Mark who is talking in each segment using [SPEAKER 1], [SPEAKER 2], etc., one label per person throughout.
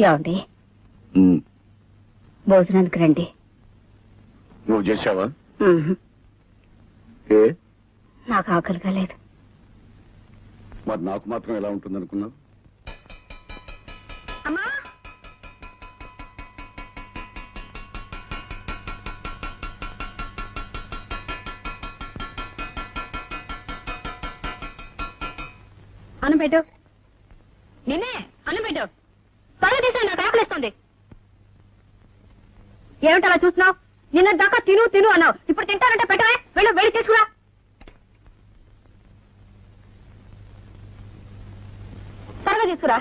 [SPEAKER 1] ఏమండి భోజనానికి రండి.
[SPEAKER 2] నువ్వు చేసావా?
[SPEAKER 1] నాకు ఆకలిగా లేదు.
[SPEAKER 2] మరి నాకు మాత్రం ఎలా ఉంటుంది అనుకున్నావు?
[SPEAKER 1] అమ్మా అన్నం పెట్టు. నిన్నే అన్నం పెట్టు. త్వరగా తీసాను, నాకు ఆకలిస్తుంది. ఏమిటి అలా చూస్తున్నావు? నిన్న దాకా తిను తిను అన్నావు, ఇప్పుడు తింటానంటే పెట్టవే. వెళ్ళు, వెళ్ళి తీసుకురా. త్వరగా తీసుకురా.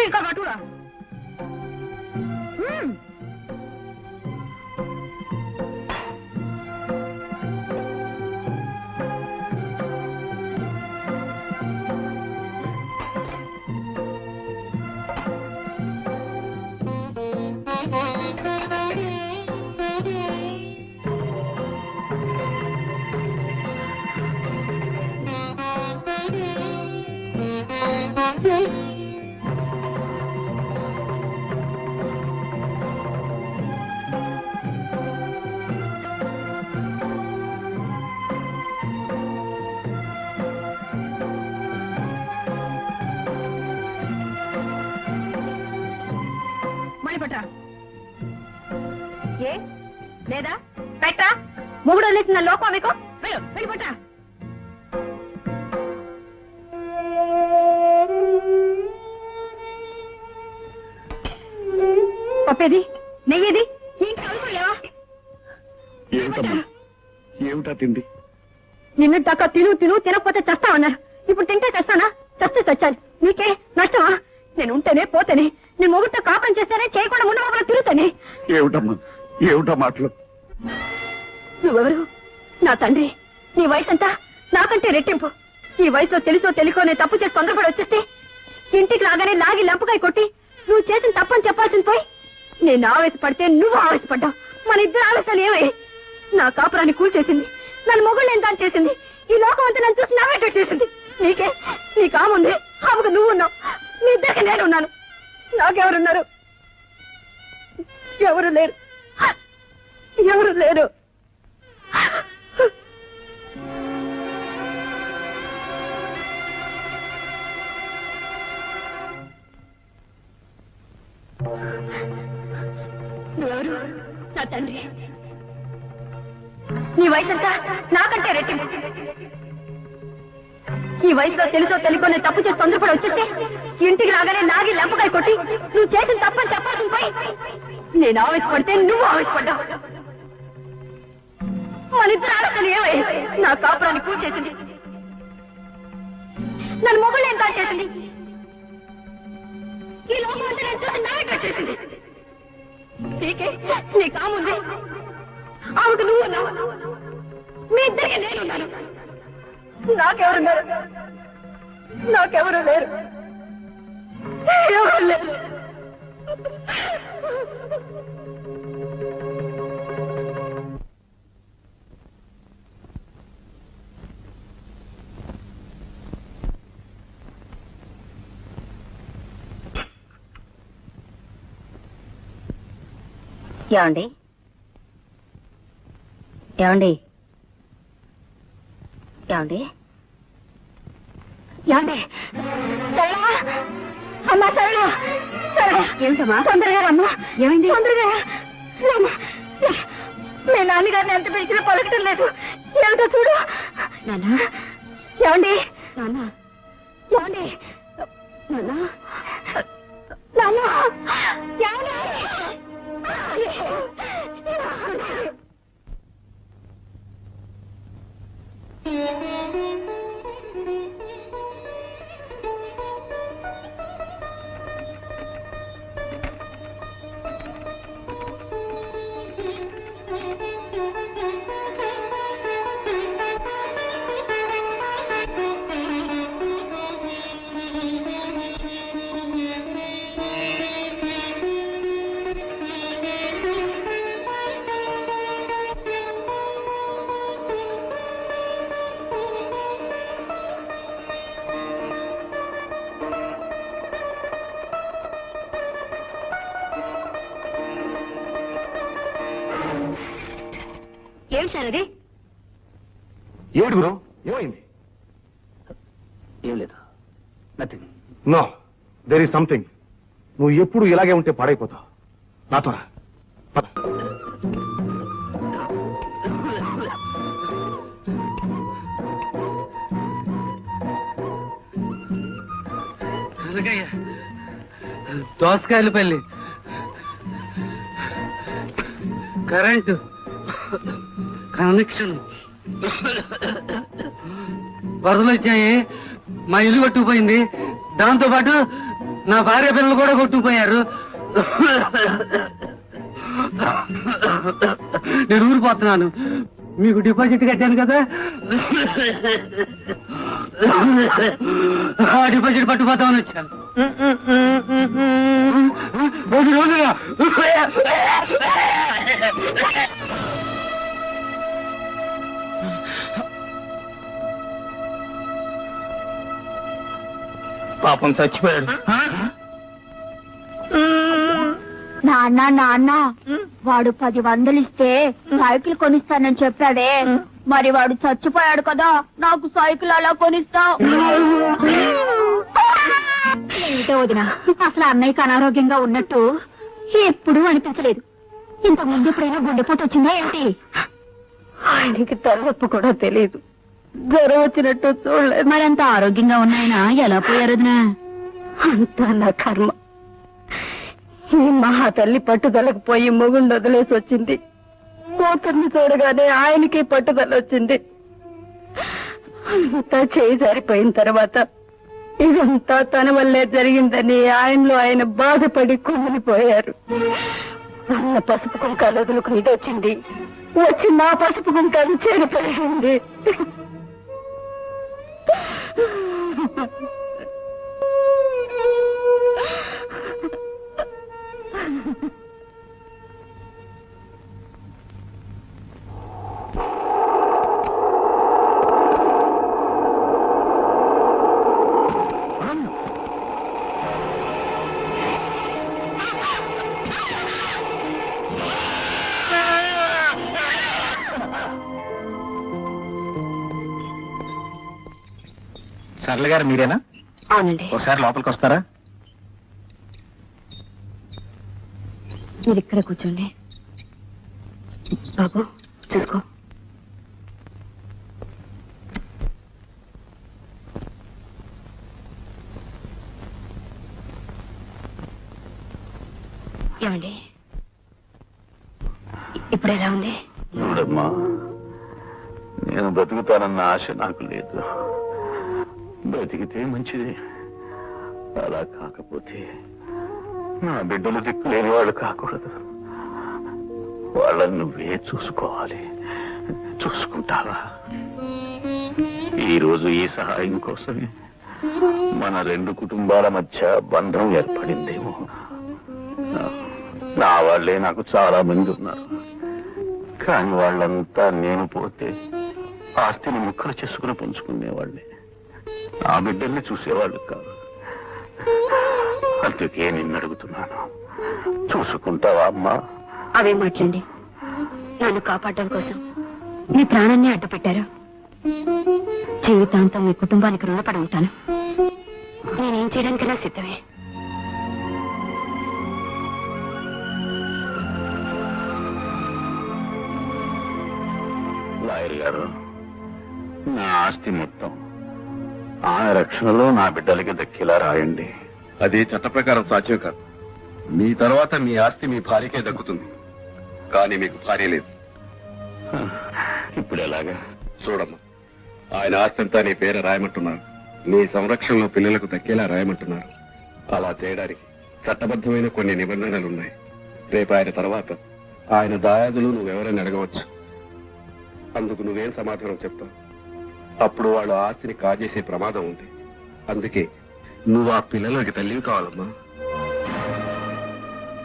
[SPEAKER 1] ఇంకా పట్టురా. ఏ లేదా పెట్టా? మొగుడు వదిలేసిన లోకం మీకు. వెళ్ళిపోటా. పప్పేది, నెయ్యేది, ఇంకా అనుకోలేవా?
[SPEAKER 2] ఏమిటా తిండి?
[SPEAKER 1] నిన్న దాకా తిను తిను తినకపోతే చస్తావన్నారు. ఇప్పుడు తింటే చస్తానా? చస్తే చచ్చాలి. నీకే నష్టమా? నేను ఉంటేనే పోతేనే, నీ మొగుడితో కాపురం చేస్తేనే, చేయకుండా ముందు మొగుడు తిరుగుతానే.
[SPEAKER 2] ఏమిటమ్మా ఏమిటా మాటలు?
[SPEAKER 1] నువ్వెవరు? నా తండ్రి. నీ వయసు అంతా నాకంటే రెట్టింపు. ఈ వయసులో తెలుసో తెలికో నేను తప్పు చేసి తొందరపడి వచ్చేస్తే ఇంటికి రాగానే లాగి లంపకాయ కొట్టి నువ్వు చేసిన తప్పని చెప్పాల్సింది పోయి నేను ఆవేశపడితే నువ్వు ఆవేశపడ్డావు. మన ఇద్దరు ఆవేశాలు ఏమై నా కాపురాన్ని కూల్చేసింది. నన్ను మొగుళ్ళు ఎంత చేసింది. ఈ లోకం అంతా నన్ను చూసి నవ్వేటట్టు చేసింది. నీకే నీ కాముంది. ఆమెకు నువ్వు ఉన్నావు. మీ ఇద్దరికి నేనున్నాను. నాకెవరున్నారు? ఎవరు లేరు. ఎవరు లేరు. నువ్వెవరు? నా తండ్రి. నీ వయసంతా నాకంటే రెట్టింపు. ఈ వయసులో తెలుసో తెలికో నేను తప్పు చేసి తొందరపడి వచ్చేస్తే ఇంటికి రాగానే లాగి లంపకాయ కొట్టి నువ్వు చేసిన తప్పని చెప్పాల్సింది పోయి నేను ఆవేశపడితే నువ్వు ఆవేశపడ్డావు. మన ఇద్దరు ఆలోచన ఏమై నా కాపురాన్ని కూర్చేసింది. నన్ను మొగుళ్ళు ఎంత చేసింది. ఈ లోకం అంతా నేను చూసి నాయక చేసింది. నీకే నీ కాముంది. ఆమెకు నువ్వు ఉన్నావు. మీ ఇద్దరికి నేనున్నాను. నాకెవరున్నారు? నాకెవరు లేరు. ఎవరు లేరు. ఏమండి? ఏమండి? ఏమండి? ఏమండి? అమ్మా సరళ, ఏమిటమ్మా? తొందరగా రమ్మా. ఏమైంది? తొందరగా మీ నాన్నగారిని ఎంత పిలిచినా పలకటం లేదు. ఏమిటో చూడు. నాన్న. ఏమండి? నాన్న. ఏమండి? నాన్న. నాన్న. ఏమండి? ఏమిటి సార్ అది?
[SPEAKER 3] ఏమిటి గురు ఏమైంది?
[SPEAKER 4] ఏం లేదు, nothing.
[SPEAKER 3] No, there is something. నువ్వు ఎప్పుడు ఇలాగే ఉంటే పాడైపోతావు. నాతో రా. పద.
[SPEAKER 4] దోసకాయల పల్లి, కరెంటు కనెక్షన్, వరదలు వచ్చాయి, మా ఇల్లు కొట్టుకుపోయింది, దాంతో పాటు నా భార్య పిల్లలు కూడా కొట్టుకుపోయారు. నేను ఊరిపోతున్నాను. మీకు డిపాజిట్ కట్టాను కదా, ఆ డిపాజిట్ పట్టుకుపోతామని వచ్చాను. రోజుగా పాపం చచ్చిపోయాడు.
[SPEAKER 1] నాన్న నాన్న, వాడు 10 ఇస్తే సైకిల్ కొనిస్తానని చెప్పాడే, మరి వాడు చచ్చిపోయాడు కదా, నాకు సైకిల్ అలా కొనిస్తావు? ఏమిటో వదిన, అసలు అన్నయ్యకి అనారోగ్యంగా ఉన్నట్టు ఎప్పుడూ అనిపించలేదు. ఇంత ముందు ఎప్పుడైనా గుండెపోటు వచ్చిందా ఏమిటి? ఆయనకి తలనొప్పి కూడా తెలియదు, జ్వరం వచ్చినట్టు చూడలేదు. మరంత ఆరోగ్యంగా ఉన్నాయన ఎలా పోయారు వదినా? అంతా నా కర్మ. ఈ మహా తల్లి పట్టుదలకు పోయి మొగుండు వదిలేసి వచ్చింది. కూతుర్ని చూడగానే ఆయనకి పట్టుదల వచ్చింది. అంతా చేయి జారిపోయిన తర్వాత ఇదంతా తన వల్లే జరిగిందని ఆయనలో ఆయన బాధపడి కుమిలిపోయారు. అన్న పసుపు కుంకాలు వదులుకుని ఇది వచ్చింది, వచ్చి నా పసుపు కుంకాలు చేరిపోయింది.
[SPEAKER 3] సరళ గారు మీరేనా?
[SPEAKER 1] అవునండి.
[SPEAKER 3] ఒకసారి లోపలికి వస్తారా?
[SPEAKER 1] మీరు ఇక్కడ కూర్చోండి. బాబు చూసుకో. ఏమండి, ఇప్పుడు ఎలా ఉంది?
[SPEAKER 2] చూడమ్మా, నేను బ్రతుకుతానన్న ఆశ నాకు లేదు. బ్రతికితే మంచిది, అలా కాకపోతే నా బిడ్డలు దిక్కులేని వాళ్ళు కాకూడదు. వాళ్ళని నువ్వే చూసుకోవాలి. చూసుకుంటావా? ఈరోజు ఈ సహాయం కోసమే మన 2 కుటుంబాల మధ్య బంధం ఏర్పడిందేమో. నా వాళ్ళే నాకు చాలా మంది ఉన్నారు, కానీ వాళ్ళంతా నేను పోతే ఆస్తిని ముక్కలు చేసుకుని పంచుకునేవాళ్ళే. ఆ బిడ్డల్ని చూసేవాళ్ళు కాదు. అందుకే నిన్ను అడుగుతున్నాను, చూసుకుంటావా అమ్మా?
[SPEAKER 1] అవే మాట్లాడండి. నన్ను కాపాడడం కోసం మీ ప్రాణాన్ని అడ్డుపెట్టారు. జీవితాంతం మీ కుటుంబానికి రుణపడి ఉంటాను. నేనేం చేయడానికైనా సిద్ధమే.
[SPEAKER 2] లాయర్ గారు, నా ఆస్తి మొత్తం ఆమె రక్షణలో నా బిడ్డలకి దక్కేలా రాయండి.
[SPEAKER 5] అది చట్ట ప్రకారం సాధ్యం కాదు. మీ తర్వాత మీ ఆస్తి మీ భార్యకే దక్కుతుంది, కానీ మీకు భార్య లేదు.
[SPEAKER 2] ఇప్పుడు ఎలాగా?
[SPEAKER 5] చూడమ్మా, ఆయన ఆస్తి అంతా నీ పేర రాయమంటున్నారు. నీ సంరక్షణలో పిల్లలకు దక్కేలా రాయమంటున్నారు. అలా చేయడానికి చట్టబద్ధమైన కొన్ని నిబంధనలున్నాయి. రేపు ఆయన తర్వాత ఆయన దాయాదులు నువ్వెవరని అడగవచ్చు. అందుకు నువ్వేం సమాధానం చెప్తావు? అప్పుడు వాళ్ళు ఆస్తిని కాజేసే ప్రమాదం ఉంది. అందుకే నువ్వు ఆ పిల్లలకి తల్లివి కావాలమ్మా.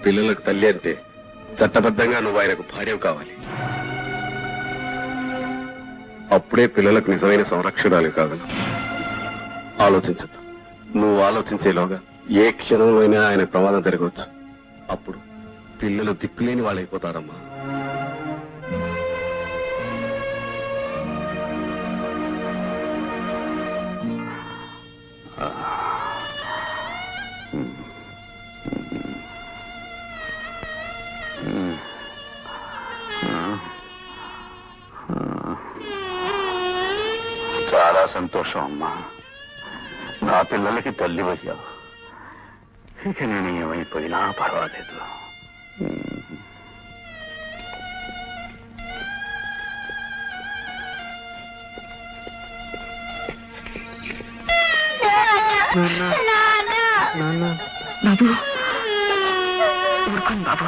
[SPEAKER 5] పిల్లలకు తల్లి అంటే చట్టబద్ధంగా నువ్వు ఆయనకు భార్యవు కావాలి. అప్పుడే పిల్లలకు నిజమైన సంరక్షణాలు కాగలవు. ఆలోచించద్దు. నువ్వు ఆలోచించేలోగా ఏ క్షణంలో అయినా ఆయన ప్రమాదం జరగవచ్చు. అప్పుడు పిల్లలు దిక్కులేని వాళ్ళైపోతారమ్మా.
[SPEAKER 2] సంతోషం అమ్మా. నా పిల్లలకి తల్లి అయ్యావు. ఇక నేను ఏమైపోయినా పర్వాలేదు.
[SPEAKER 1] బాబు ఊరుకోండి బాబు.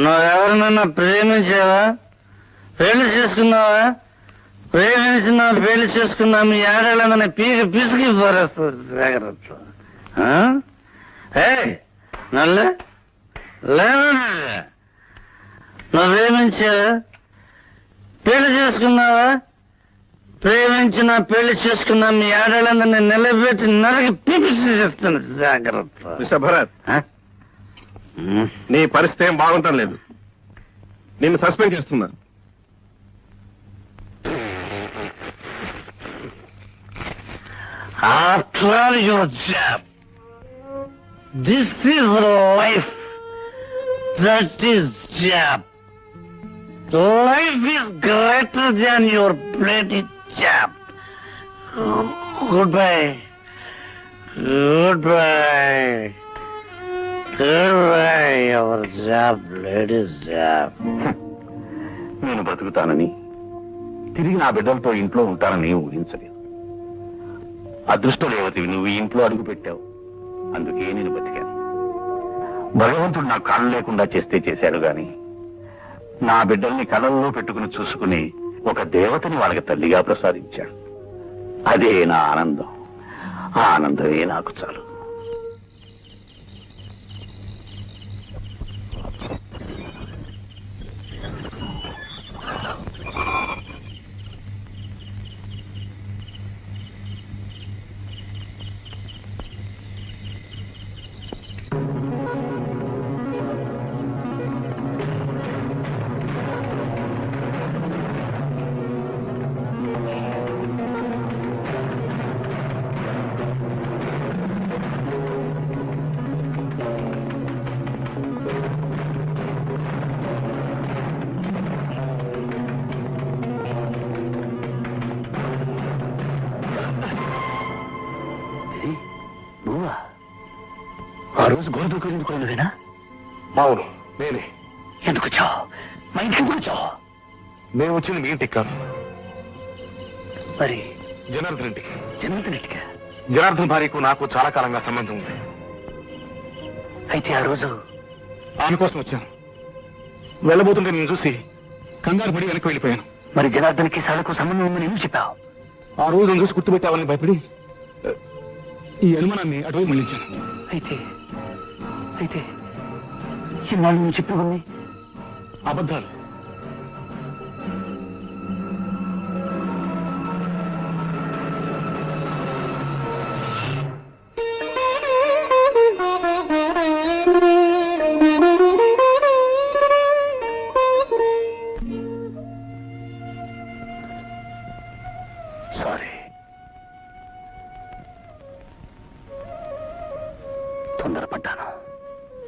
[SPEAKER 4] నువ్వెవరినన్నా ప్రేమించావా? పెళ్లి చేసుకున్నావా? ప్రేమించినా పెళ్లి చేసుకున్నా మీ ఆడేళ్ళని పీకి పిసికి పారేస్తుంది. జాగ్రత్త. నల్లే నువ్వు ప్రేమించావా? పెళ్లి చేసుకున్నావా? ప్రేమించిన పెళ్లి చేసుకున్నా మీ ఆడేళ్ళందరినీ నిలబెట్టి నరకి పీపిసి చెప్తాను. జాగ్రత్త.
[SPEAKER 3] మిస్టర్ భరత్, నీ పరిస్థితి ఏం బాగుంటం లేదు. నిన్ను సస్పెండ్ చేస్తున్నా.
[SPEAKER 4] After all your job, this is life. That is job. Life is greater than your bloody job. Goodbye. Goodbye. Goodbye, your job, ladies' job.
[SPEAKER 2] నేను బ్రతుకుతానని, తిరిగి నా బిడ్డలతో ఇంట్లో ఉంటానని ఊహించలేదు. అదృష్టం లేవతివి, నువ్వు ఈ ఇంట్లో అడుగు పెట్టావు. అందుకే నేను బతికాను. భగవంతుడు నాకు కాళ్ళు లేకుండా చేస్తే చేశాడు గాని, నా బిడ్డల్ని కళల్లో పెట్టుకుని చూసుకుని ఒక దేవతని వాళ్ళకి తల్లిగా ప్రసాదించాడు. అదే నా ఆనందం. ఆ ఆనందమే నాకు చాలు. నువ్వా? ఆ రోజు గోడ దూకునేనా?
[SPEAKER 3] అవును, నేనే.
[SPEAKER 2] ఎందుకు వచ్చావు? మా ఇంటికి ఎందుకు వచ్చావు?
[SPEAKER 3] నేను వచ్చింది మీ ఇంటికి కాదు,
[SPEAKER 2] మరి
[SPEAKER 3] జనార్దన్ ఇంటికి.
[SPEAKER 2] జనార్దన్ ఇంటికా?
[SPEAKER 3] జనార్దన్ భార్యకు నాకు చాలా కాలంగా సంబంధం ఉంది.
[SPEAKER 2] అయితే ఆ రోజు
[SPEAKER 3] ఆమె కోసం వచ్చాను. వెళ్ళబోతుంటే నేను చూసి కంగారు పడి వెనక్కి వెళ్ళిపోయాను.
[SPEAKER 2] మరి జనార్దన్కి సాలకు సంబంధం ఉందని ఎందుకు చెప్పావు?
[SPEAKER 3] ఆ రోజు నన్ను చూసి గుర్తుపెట్టావని భయపడి ఈ అనుమానాన్ని అటువైపు మళ్ళించాను.
[SPEAKER 2] అయితే ఇన్నాళ్ళు నువ్వు చెప్పినవన్నీ
[SPEAKER 3] అబద్ధాలు.
[SPEAKER 2] సారీ. తొందరపడ్డాను.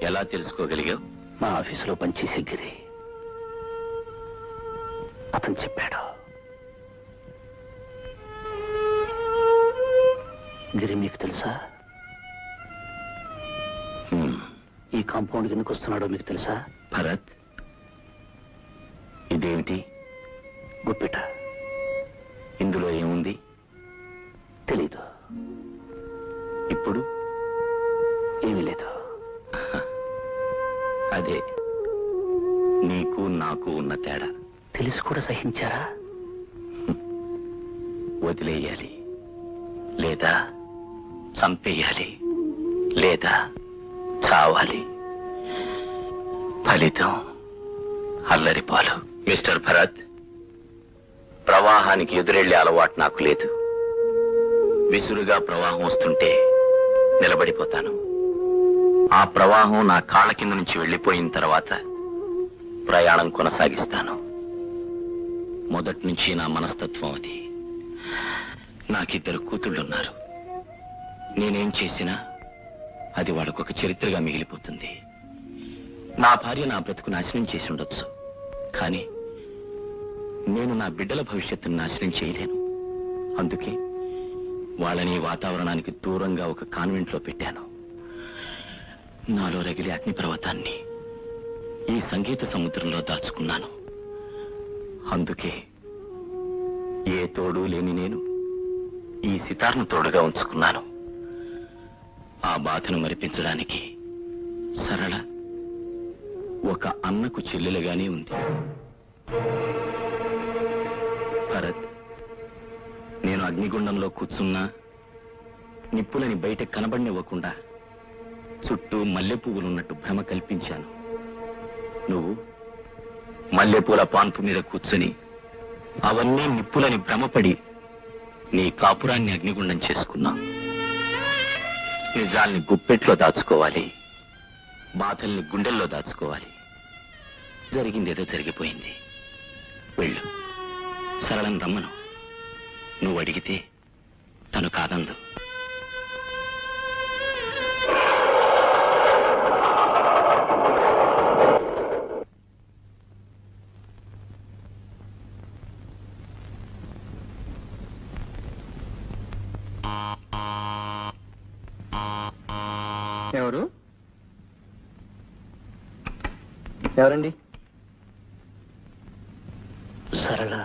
[SPEAKER 5] ఎలా తెలుసుకోగలిగావు?
[SPEAKER 2] మా ఆఫీసులో పనిచేసే గిరి అతను చెప్పాడు. గిరి మీకు తెలుసా? ఈ కాంపౌండ్కి ఎందుకు వస్తున్నాడో మీకు తెలుసా?
[SPEAKER 5] భరత్, ఇదేమిటి?
[SPEAKER 2] గుప్పిట.
[SPEAKER 5] ఇందులో ఏముంది?
[SPEAKER 2] తెలీదు.
[SPEAKER 5] ఇప్పుడు
[SPEAKER 2] ఏమీ లేదు.
[SPEAKER 5] అదే నీకు నాకు ఉన్న తేడా.
[SPEAKER 2] తెలిసి కూడా సహించారా?
[SPEAKER 5] వదిలేయాలి, లేదా చంపేయాలి, లేదా చావాలి. ఫలితం అల్లరిపాలు. మిస్టర్ భరత్, ప్రవాహానికి ఎదురెళ్లే అలవాటు నాకు లేదు. విసురుగా ప్రవాహం వస్తుంటే నిలబడిపోతాను. ఆ ప్రవాహం నా కాళ్ళ కింద నుంచి వెళ్లిపోయిన తర్వాత ప్రయాణం కొనసాగిస్తాను. మొదటి నుంచి నా మనస్తత్వం అది. నాకిద్దరు కూతుళ్ళున్నారు.
[SPEAKER 2] నేనేం చేసినా అది వాళ్ళకొక చరిత్రగా మిగిలిపోతుంది. నా భార్య నా బ్రతుకు నాశనం చేసి ఉండొచ్చు, కానీ నేను నా బిడ్డల భవిష్యత్తును నాశనం చేయలేను. అందుకే వాళ్ళని వాతావరణానికి దూరంగా ఒక కాన్వెంట్లో పెట్టాను. నాలో రగిలే అగ్నిపర్వతాన్ని ఈ సంగీత సముద్రంలో దాచుకున్నాను. అందుకే ఏ తోడు లేని నేను ఈ సితార్ను తోడుగా ఉంచుకున్నాను. ఆ బాధను మరిపించడానికి సరళ ఒక అన్నకు చెల్లెలుగానే ఉంది. భరత్, నేను అగ్నిగుండంలో కూర్చున్నా నిప్పులని బయట కనబడినివ్వకుండా చుట్టూ మల్లెపువ్వులున్నట్టు భ్రమ కల్పించాను. నువ్వు మల్లెపూల పాన్పు మీద కూర్చుని అవన్నీ నిప్పులని భ్రమపడి నీ కాపురాన్ని అగ్నిగుండం చేసుకున్నావు. నిజాల్ని గుప్పెట్లో దాచుకోవాలి, బాధల్ని గుండెల్లో దాచుకోవాలి. జరిగిందేదో జరిగిపోయింది. వెళ్ళు, సరళను రమ్మను. నువ్వు అడిగితే తను కాదందు.
[SPEAKER 4] ఎవరండి?
[SPEAKER 2] సరళ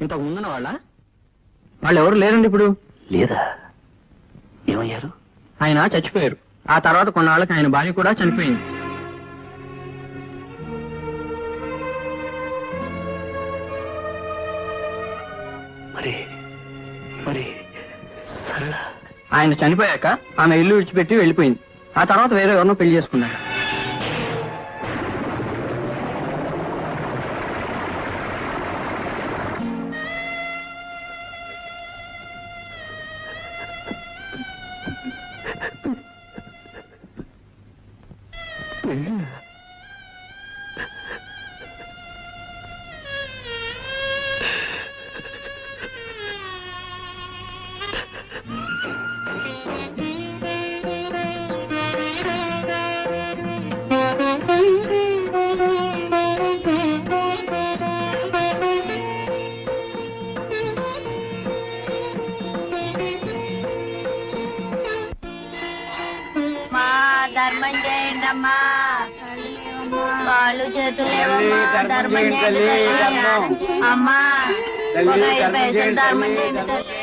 [SPEAKER 4] ఇంతకు ముందున్న వాళ్ళు ఎవరు లేరండి ఇప్పుడు.
[SPEAKER 2] లేదా? ఏమయ్యారు?
[SPEAKER 4] ఆయన చచ్చిపోయారు. ఆ తర్వాత కొన్నాళ్ళకి ఆయన భార్య కూడా చనిపోయింది.
[SPEAKER 2] మరి మరి సరళ
[SPEAKER 4] ఆయన చనిపోయాక ఆమె ఇల్లు విడిచిపెట్టి వెళ్ళిపోయింది. ఆ తర్వాత వేరే ఎవరినో పెళ్లి చేసుకున్నాడు.
[SPEAKER 1] ధర్మం చేయండి అమ్మా, కాళ్ళు చేతులేవమ్మా, ధర్మం చేయండి అమ్మా, ఒక 5 పైసలు ధర్మం చేయండి తల్లి.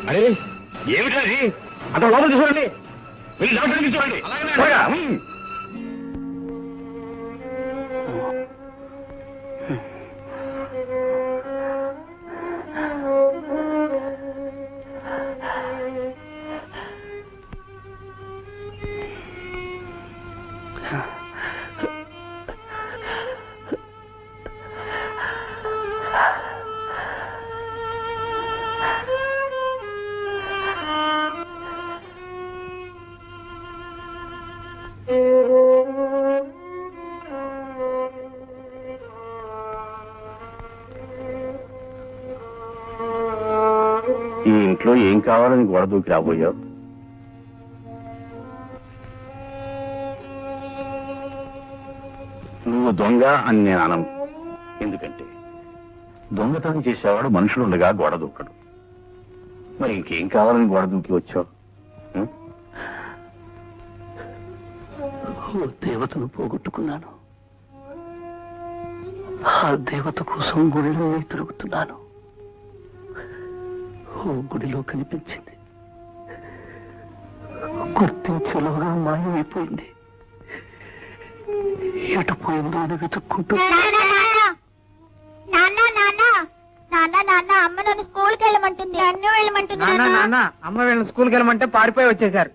[SPEAKER 3] అరే ఏమిటా అక్కడ లోపల చూడండి, వెళ్ళి డాక్టర్కి చూడండి.
[SPEAKER 2] ఈ ఇంట్లో ఏం కావాలని గోడ దూకి రాబోయావు? నువ్వు దొంగ అని నేను అనను. ఎందుకంటే దొంగతనం చేసేవాడు మనుషులుండగా గోడ దూకడు. మరి ఇంకేం కావాలని గోడ దూకి వచ్చావు?
[SPEAKER 6] ఓ దేవతను పోగొట్టుకున్నాను. ఆ దేవత కోసం గుడిలో తిరుగుతున్నాను. ఓ గుడిలో కనిపించింది, గుర్తించలోగా మాయమైపోయింది. ఎటు పోయిందో అని వెతుక్కుంటూ
[SPEAKER 7] అమ్మ నన్ను స్కూల్కి వెళ్ళమంటుంది, నన్ను వెళ్ళమంటుంది.
[SPEAKER 4] అమ్మ వీళ్ళని స్కూల్కి వెళ్ళమంటే పారిపోయి వచ్చేసారు.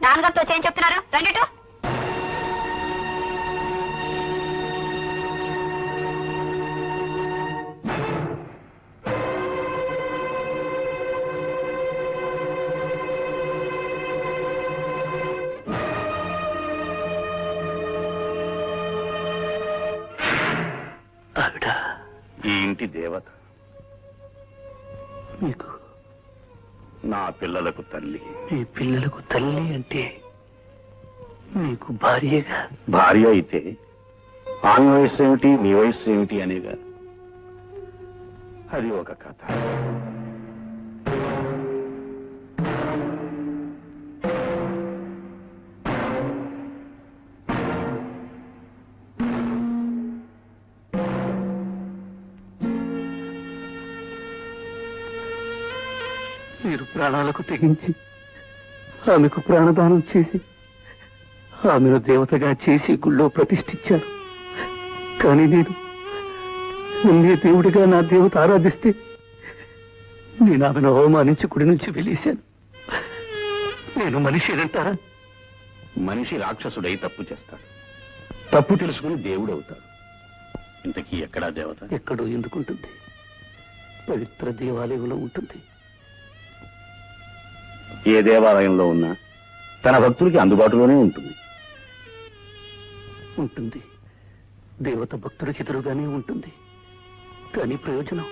[SPEAKER 1] నాన్నగారితో ఏం చెప్తున్నారు? రండి.
[SPEAKER 6] ఆవిడ
[SPEAKER 2] ఈ ఇంటి దేవత,
[SPEAKER 6] మీకు
[SPEAKER 2] నా పిల్లలకు తల్లి.
[SPEAKER 6] మీ పిల్లలకు తల్లి అంటే మీకు భార్యగా.
[SPEAKER 2] భార్య అయితే ఆమె వయస్సు ఏమిటి, నీ వయస్సు ఏమిటి అనేగా. అది ఒక కథ.
[SPEAKER 6] మీరు ప్రాణాలకు తెగించి ఆమెకు ప్రాణదానం చేసి ఆమెను దేవతగా చేసి గుళ్ళో ప్రతిష్ఠించారు. కానీ నేను నన్నే దేవుడిగా నా దేవత ఆరాధిస్తే నేను ఆమెను అవమానించి గుడి నుంచి వెళ్ళేశాను. నేను మనిషినంటారా?
[SPEAKER 2] మనిషి రాక్షసుడై తప్పు చేస్తాడు, తప్పు తెలుసుకుని దేవుడు అవుతాడు. ఇంతకీ ఎక్కడా దేవత?
[SPEAKER 6] ఎక్కడో ఎందుకుంటుంది? పవిత్ర దేవాలయంలో ఉంటుంది.
[SPEAKER 2] ఏ దేవాలయంలో ఉన్నా తన భక్తులకి అందుబాటులోనే ఉంటుంది.
[SPEAKER 6] ఉంటుంది. దేవత భక్తుడికి ఎదురుగానే ఉంటుంది. కానీ ప్రయోజనం?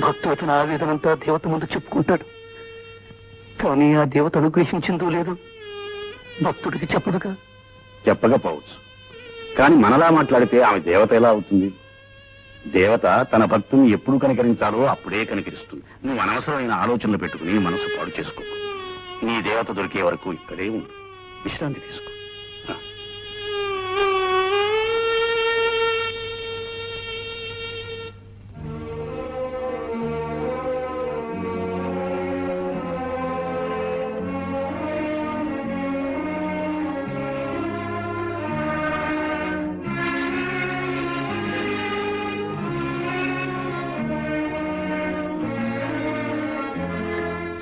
[SPEAKER 6] భక్తుడు తన ఆవేదనంతా దేవత ముందు చెప్పుకుంటాడు. కానీ ఆ దేవత అనుగ్రహించిందో లేదో భక్తుడికి చెప్పదుగా.
[SPEAKER 2] చెప్పకపోవచ్చు, కానీ మనలా మాట్లాడితే ఆమె దేవత ఎలా అవుతుంది? దేవత తన భక్తుని ఎప్పుడు కనికరించాలో అప్పుడే కనికరిస్తుంది. నువ్వు అనవసరమైన ఆలోచనలు పెట్టుకుని మనసు పాడు చేసుకో. నీ దేవత దొరికే వరకు ఇక్కడే ఉండు, విశ్రాంతి తీసుకో.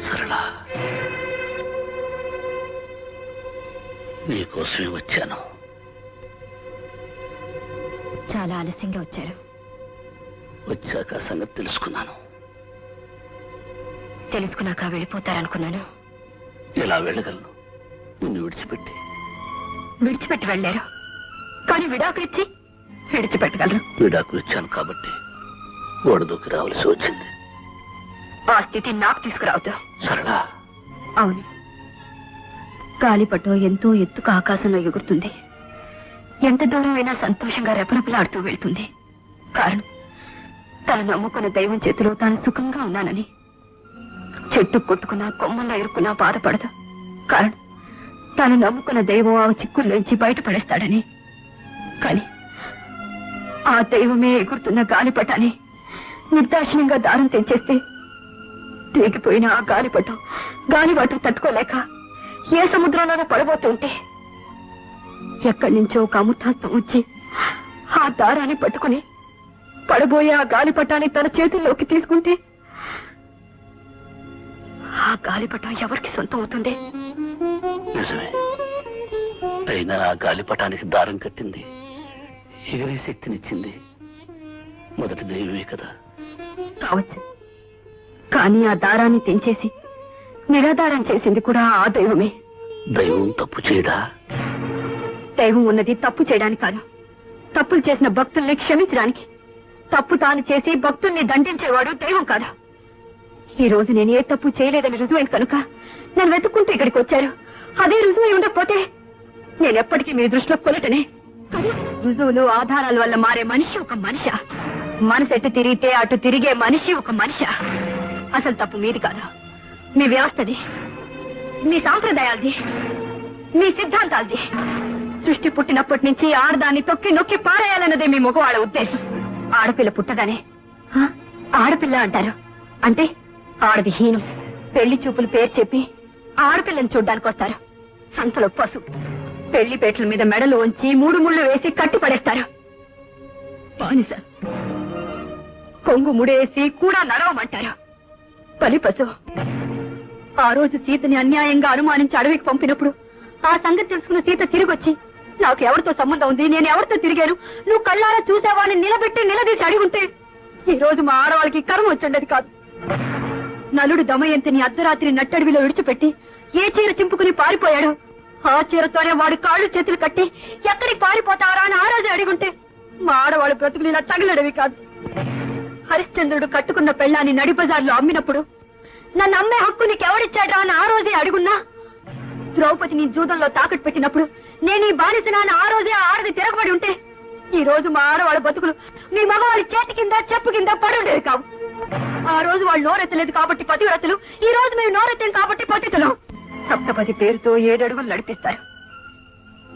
[SPEAKER 6] సరళా, నీకోసమే వచ్చాను.
[SPEAKER 1] చాలా ఆలస్యంగా వచ్చారు.
[SPEAKER 6] వచ్చాక సంగతి తెలుసుకున్నాను.
[SPEAKER 1] తెలుసుకున్నాక వెళ్ళిపోతారనుకున్నాను.
[SPEAKER 6] ఎలా వెళ్ళగలను నిన్ను విడిచిపెట్టి?
[SPEAKER 1] విడిచిపెట్టి వెళ్ళారు, కానీ విడాకులిచ్చి విడిచిపెట్టగలరు.
[SPEAKER 6] విడాకులు ఇచ్చాను కాబట్టి గోడదూకి రావాల్సి వచ్చింది.
[SPEAKER 1] ఆ స్థితి నాకు తీసుకురావద్దు.
[SPEAKER 6] సరళా,
[SPEAKER 1] అవును, గాలిపటం ఎంతో ఎత్తుకు ఆకాశంలో ఎగురుతుంది. ఎంత దూరం అయినా సంతోషంగా రెపరెపలాడుతూ వెళ్తుంది. కారణం, తను నమ్ముకున్న దైవం చేతిలో తాను సుఖంగా ఉన్నానని. చెట్టు కొట్టుకున్నా, కొమ్మల్లో ఇరుక్కున్నా బాధపడదు. కారణం, తాను నమ్ముకున్న దైవం ఆ చిక్కుల్లోంచి బయటపడేస్తాడని. కాని ఆ దైవమే ఎగురుతున్న గాలిపటాన్ని నిర్దాక్షిణ్యంగా దారం తెంచేస్తే తెగిపోయిన ఆ గాలిపటం గాలివాటం తట్టుకోలేక ఏ సముద్రంలోనూ పడబోతుంటే ఎక్కడి నుంచో ఒక అమృతాస్తం వచ్చి ఆ దారాన్ని పట్టుకుని పడబోయే ఆ గాలిపటాన్ని తన చేతుల్లోకి తీసుకుంటే ఆ గాలిపటం ఎవరికి సొంతం అవుతుంది?
[SPEAKER 6] నిజమే. అయినా ఆ గాలిపటానికి దారం కట్టింది, ఎగిరే శక్తినిచ్చింది మొదటి దైవమే కదా.
[SPEAKER 1] కావచ్చు, కానీ ఆ దారాన్ని తెంచేసి నిరాధారం చేసింది కూడా ఆ దైవమే.
[SPEAKER 6] దైవం తప్పు చేయడా?
[SPEAKER 1] దైవం ఉన్నది తప్పు చేయడానికి కాదు, తప్పులు చేసిన భక్తుల్ని క్షమించడానికి. తప్పు తాను చేసి భక్తుల్ని దండించేవాడు దైవం కాదు. ఈ రోజు నేను ఏ తప్పు చేయలేదని రుజువైంది కనుక నన్ను వెతుక్కుంటూ ఇక్కడికి వచ్చారు. అదే రుజువై ఉండకపోతే నేను ఎప్పటికీ మీ దృష్టిలో కొలటనే. రుజువులు ఆధారాల వల్ల మారే మనిషి ఒక మనిష. మనసు ఎటు తిరిగితే అటు తిరిగే మనిషి ఒక మనిష. అసలు తప్పు మీది కాదు, మీ వ్యవస్థది, మీ సాంప్రదాయాలది, మీ సిద్ధాంతాలది. సృష్టి పుట్టినప్పటి నుంచి ఆడదాన్ని తొక్కి నొక్కి పారేయాలన్నదే మీ మగవాళ్ళ ఉద్దేశం. ఆడపిల్ల పుట్టగానే ఆడపిల్ల అంటారు, అంటే ఆడది హీనం. పెళ్లి చూపులు పేరు చెప్పి ఆడపిల్లని చూడ్డానికి వస్తారు. సంతలో పశు పెళ్లి పేటల మీద మెడలు ఉంచి 3 ముళ్ళు వేసి కట్టి పడేస్తారు. బానిస కొంగు ముడేసి కూడా నడవమంటారు. బలి పశు. ఆ రోజు సీతని అన్యాయంగా అనుమానించి అడవికి పంపినప్పుడు ఆ సంగతి తెలుసుకున్న సీత తిరిగొచ్చి నాకు ఎవరితో సంబంధం ఉంది, నేను ఎవరితో తిరిగాను, నువ్వు కళ్ళారా చూసావా అని నిలబెట్టి నిలదీసి అడిగి ఉంటే ఈ రోజు మా ఆడవాళ్ళకి కర్మ వచ్చండది కాదు. నలుడు దమయంతిని అర్ధరాత్రి నట్టడివిలో విడిచిపెట్టి ఏ చీర చింపుకుని పారిపోయాడు, ఆ చీరతోనే వాడు కాళ్ళు చేతులు కట్టి ఎక్కడికి పారిపోతారా అని ఆ రోజు అడిగుంటే మా ఆడవాళ్ళు బ్రతుకులు ఇలా తగిలడవి కాదు. హరిశ్చంద్రుడు కట్టుకున్న పెళ్ళాన్ని నడిబజార్లో అమ్మినప్పుడు నన్ను అమ్మే హక్కు నీకెవడిచ్చాడా అని ఆ రోజే అడుగున్నా, ద్రౌపదిని జూదంలో తాకట్టు పెట్టినప్పుడు నేను ఈ బానిసనా అని ఆ రోజే ఆడది తిరగబడి ఉంటే ఈ రోజు మా ఆడవాళ్ళ బతుకులు మీ మగవాళ్ళ చేతి కింద చెప్పు కింద పడుండేది కావు. ఆ రోజు వాళ్ళు నోరెత్తలేదు కాబట్టి పతివ్రతలు, ఈ రోజు మేము నోరెత్తాం కాబట్టి పతితులం. సప్తపది పేరుతో 7 అడుగులు నడిపిస్తారు.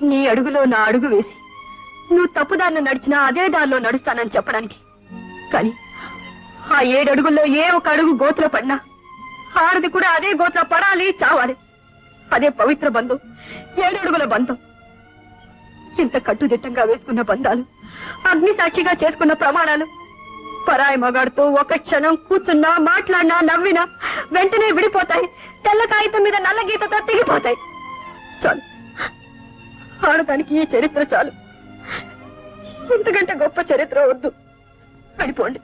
[SPEAKER 1] నీ అడుగులో నా అడుగు వేసి నువ్వు తప్పుదారిన నడిచినా అదే దారిలో నడుస్తానని చెప్పడానికి. కానీ ఆ 7 అడుగుల్లో ఏ ఒక అడుగు గోతులో పడినా ఆడది కూడా అదే గోతులో పడాలి, చావాలి. అదే పవిత్ర బంధం, 7 అడుగుల బంధం. ఇంత కట్టుదిట్టంగా వేసుకున్న బంధాలు, అగ్ని సాక్షిగా చేసుకున్న ప్రమాణాలు పరాయి మగాడితో ఒక క్షణం కూర్చున్నా, మాట్లాడినా, నవ్వినా వెంటనే విడిపోతాయి. తెల్ల కాగితం మీద నల్ల గీతతో తెగిపోతాయి. చాలు, ఆడదానికి ఈ చరిత్ర చాలు. ఇంతకంటే గొప్ప చరిత్ర వద్దు. వెళ్ళిపోండి,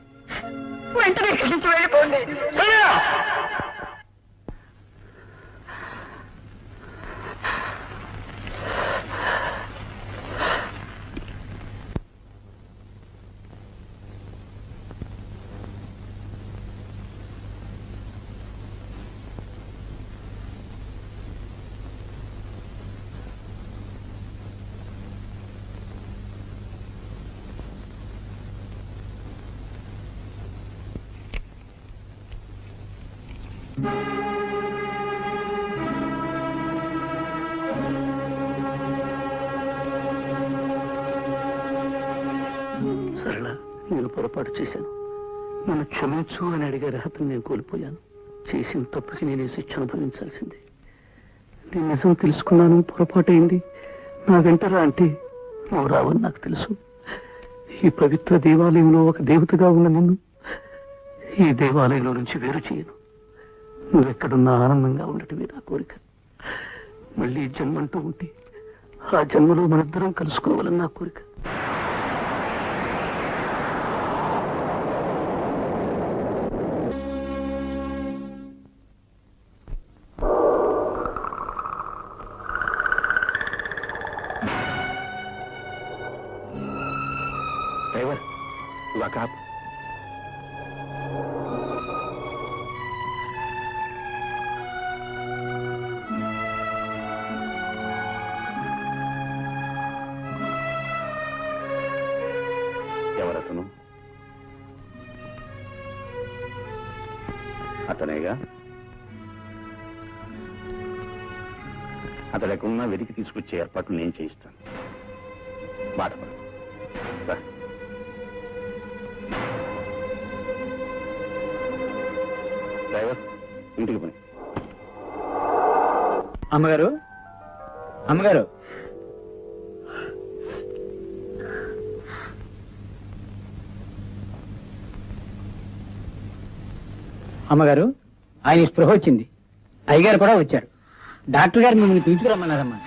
[SPEAKER 1] వెంటనే ఇక్కడి నుంచి వెళ్ళిపోండి.
[SPEAKER 6] సరళ, నేను పొరపాటు చేశాను. నన్ను క్షమించు అని అడిగే అర్హతను నేను కోల్పోయాను. చేసిన తప్పుకి నేనే శిక్ష అనుభవించాల్సిందే. నేను నిజం తెలుసుకున్నాను, పొరపాటు అయింది. నా వెంటరా అంటే నువ్వు రావని నాకు తెలుసు. ఈ పవిత్ర దేవాలయంలో ఒక దేవతగా ఉన్న నిన్ను ఈ దేవాలయంలో నుంచి వేరు చేయను. నువ్వెక్కడున్నా ఆనందంగా ఉండటమే నా కోరిక. మళ్ళీ జన్మంటూ ఉంటే ఆ జన్మలో మనిద్దరం కలుసుకోవాలని నా కోరిక.
[SPEAKER 2] డ్రైవర్, ఇవా కాపు. ఎవరతను? అతనేగా. అతడు ఎక్కడున్నా వెతికి తీసుకొచ్చే ఏర్పాట్లు నేను చేయిస్తాను. బాధపడు. డ్రైవర్, ఇంటికి పని.
[SPEAKER 4] అమ్మగారు, అమ్మగారు, అమ్మగారు, ఆయన స్పృహ వచ్చింది. అయ్యగారు కూడా వచ్చారు. డాక్టర్ గారు మిమ్మల్ని పిలుచుకురమ్మన్నారమ్మా.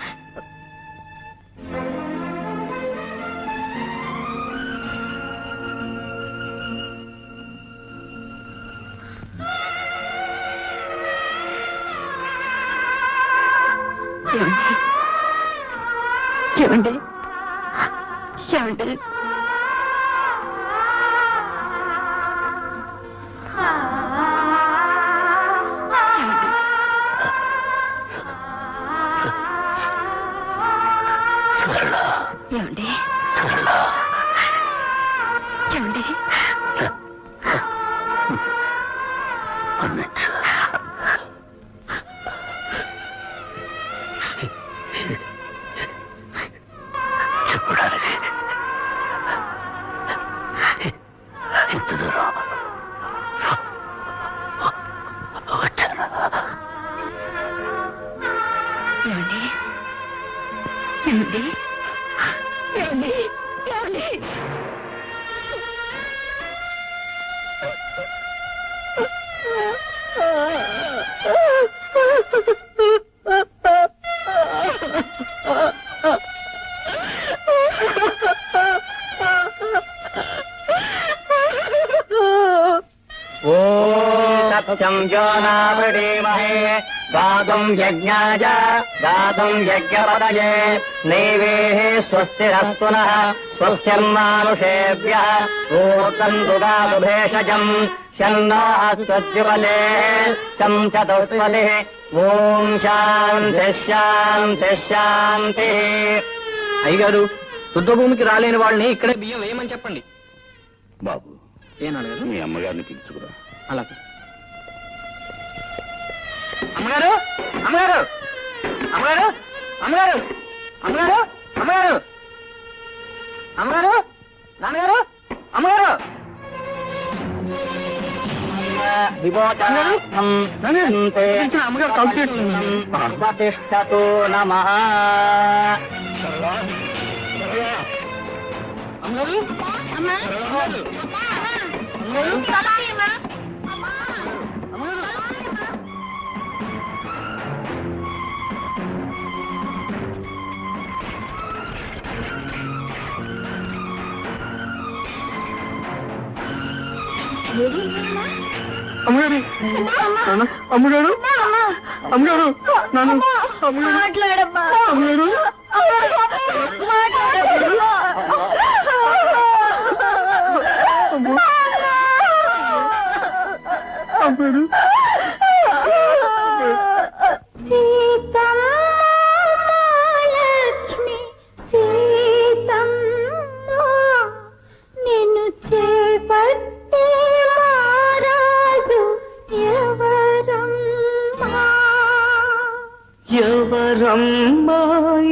[SPEAKER 1] ఏమండి ఏమండి ఏమండి ఏమండి
[SPEAKER 6] చెప్పడానికి ఇంత దూరం వచ్చాను.
[SPEAKER 1] ఏమండి ఏమండి ఏమండి ఏమండి
[SPEAKER 4] సత్యం జ్యోనావృణీమహే గాతుం యజ్ఞాయ గాతుం యజ్ఞపదయే నైవేః స్వస్తిరస్తు నః స్వస్తిర్మానుషేభ్యः ఊర్ధ్వంతు గాతు భేషజం శన్నో అస్వజ్వలే శం చతుస్వలే ఓం శాంతి శాంతి శాంతి. అయ్యగారు, శుద్ధభూమికి రాలేని వాళ్ళని ఇక్కడే బియ్యం వేయమని చెప్పండి.
[SPEAKER 2] బాబు,
[SPEAKER 4] ఏనాడు
[SPEAKER 2] మీ అమ్మగారిని పిలుచుకురా.
[SPEAKER 4] అలాగే. అమ్మగారు అమ్మగారు అమ్మగారు అమ్మగారు అమ్మగారు అమ్మగారు అమ్మగారు నాన్నగారు అమ్మగారు అమ్మగారు ప్రతిష్టతో నమః. అమ్మగారు అమ్మగారు అమ్మగారు అమ్మగారు నాన్న అమ్మగారు
[SPEAKER 1] మాట్లాడమ్మా
[SPEAKER 4] అమ్మగారు అమ్మగారు
[SPEAKER 7] సీతమ్మ సీతమ్మ నిన్ను చేపట్టే మహారాజు ఎవరమ్మా?
[SPEAKER 6] ఎవరమ్మా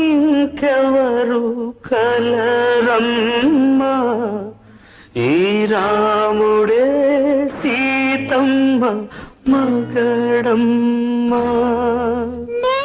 [SPEAKER 6] ఇంకెవరు కలరమ్మా? ఈ రాముడే సీతమ్మ మగడమ్మా.
[SPEAKER 7] నే